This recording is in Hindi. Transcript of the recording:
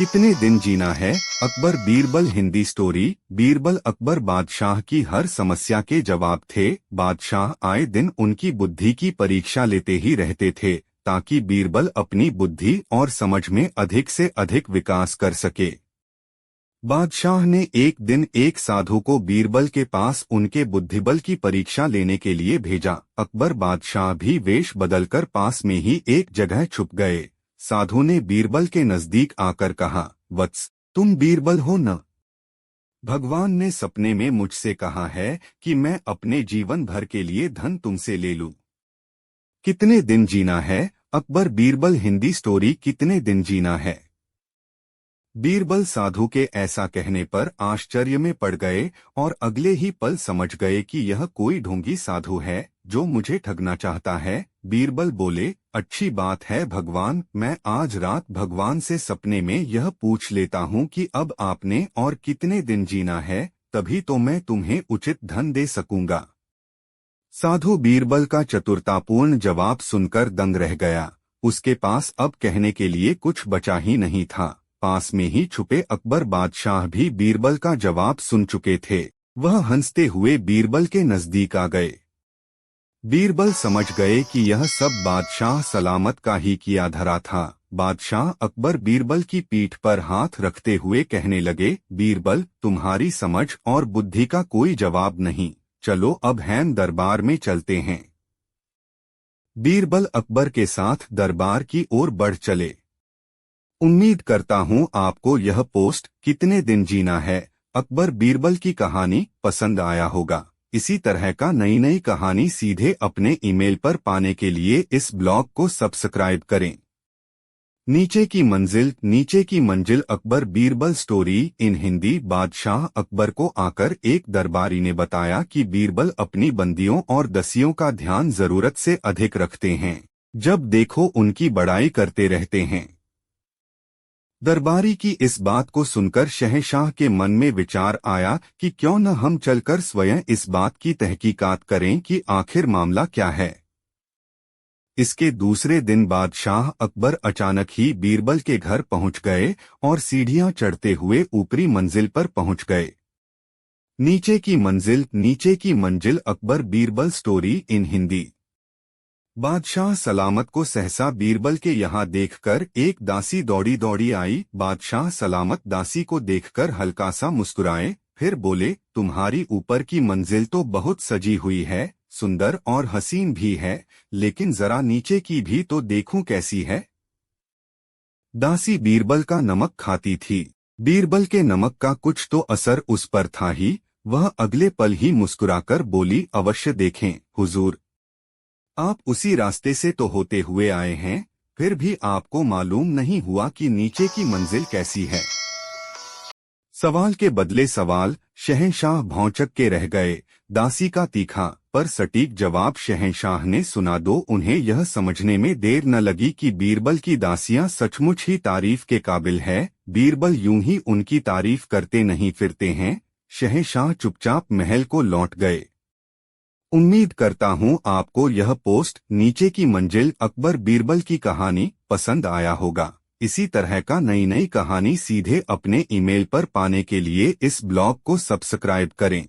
कितने दिन जीना है? अकबर बीरबल हिंदी स्टोरी। बीरबल अकबर बादशाह की हर समस्या के जवाब थे। बादशाह आए दिन उनकी बुद्धि की परीक्षा लेते ही रहते थे ताकि बीरबल अपनी बुद्धि और समझ में अधिक से अधिक विकास कर सके। बादशाह ने एक दिन एक साधु को बीरबल के पास उनके बुद्धिबल की परीक्षा लेने के लिए भेजा। अकबर बादशाह भी वेश बदलकर पास में ही एक जगह छुप गए। साधु ने बीरबल के नजदीक आकर कहा, वत्स, तुम बीरबल हो न? भगवान ने सपने में मुझसे कहा है कि मैं अपने जीवन भर के लिए धन तुमसे ले लूं। कितने दिन जीना है? अकबर बीरबल हिंदी स्टोरी। कितने दिन जीना है? बीरबल साधु के ऐसा कहने पर आश्चर्य में पड़ गए और अगले ही पल समझ गए कि यह कोई ढोंगी साधु है जो मुझे ठगना चाहता है। बीरबल बोले, अच्छी बात है भगवान, मैं आज रात भगवान से सपने में यह पूछ लेता हूँ कि अब आपने और कितने दिन जीना है, तभी तो मैं तुम्हें उचित धन दे सकूंगा। साधु बीरबल का चतुरतापूर्ण जवाब सुनकर दंग रह गया। उसके पास अब कहने के लिए कुछ बचा ही नहीं था। पास में ही छुपे अकबर बादशाह भी बीरबल का जवाब सुन चुके थे। वह हंसते हुए बीरबल के नजदीक आ गए। बीरबल समझ गए कि यह सब बादशाह सलामत का ही किया धरा था। बादशाह अकबर बीरबल की पीठ पर हाथ रखते हुए कहने लगे, बीरबल, तुम्हारी समझ और बुद्धि का कोई जवाब नहीं। चलो अब हम दरबार में चलते हैं। बीरबल अकबर के साथ दरबार की ओर बढ़ चले। उम्मीद करता हूँ आपको यह पोस्ट कितने दिन जीना है अकबर बीरबल की कहानी पसंद आया होगा। इसी तरह का नई कहानी सीधे अपने ईमेल पर पाने के लिए इस ब्लॉग को सब्सक्राइब करें। नीचे की मंजिल अकबर बीरबल स्टोरी इन हिंदी। बादशाह अकबर को आकर एक दरबारी ने बताया कि बीरबल अपनी बंदियों और दसियों का ध्यान जरूरत से अधिक रखते हैं। जब देखो उनकी बड़ाई करते रहते हैं। दरबारी की इस बात को सुनकर शहंशाह के मन में विचार आया कि क्यों न हम चलकर स्वयं इस बात की तहकीकात करें कि आखिर मामला क्या है। इसके दूसरे दिन बादशाह अकबर अचानक ही बीरबल के घर पहुंच गए और सीढ़ियां चढ़ते हुए ऊपरी मंजिल पर पहुंच गए। नीचे की मंजिल अकबर बीरबल स्टोरी इन हिंदी। बादशाह सलामत को सहसा बीरबल के यहाँ देखकर एक दासी दौड़ी दौड़ी आई। बादशाह सलामत दासी को देखकर हल्का सा मुस्कुराए, फिर बोले, तुम्हारी ऊपर की मंजिल तो बहुत सजी हुई है, सुंदर और हसीन भी है, लेकिन जरा नीचे की भी तो देखूं कैसी है। दासी बीरबल का नमक खाती थी। बीरबल के नमक का कुछ तो असर उस पर था ही। वह अगले पल ही मुस्कुराकर बोली, अवश्य देखें हुजूर। आप उसी रास्ते से तो होते हुए आए हैं, फिर भी आपको मालूम नहीं हुआ कि नीचे की मंजिल कैसी है। सवाल के बदले सवाल। शहंशाह भौंचक के रह गए। दासी का तीखा पर सटीक जवाब शहंशाह ने सुना दो उन्हें यह समझने में देर न लगी कि बीरबल की दासियां सचमुच ही तारीफ के काबिल है। बीरबल यूं ही उनकी तारीफ करते नहीं फिरते हैं। शहंशाह चुपचाप महल को लौट गए। उम्मीद करता हूँ आपको यह पोस्ट नीचे की मंजिल अकबर बीरबल की कहानी पसंद आया होगा। इसी तरह का नई कहानी सीधे अपने ईमेल पर पाने के लिए इस ब्लॉग को सब्सक्राइब करें।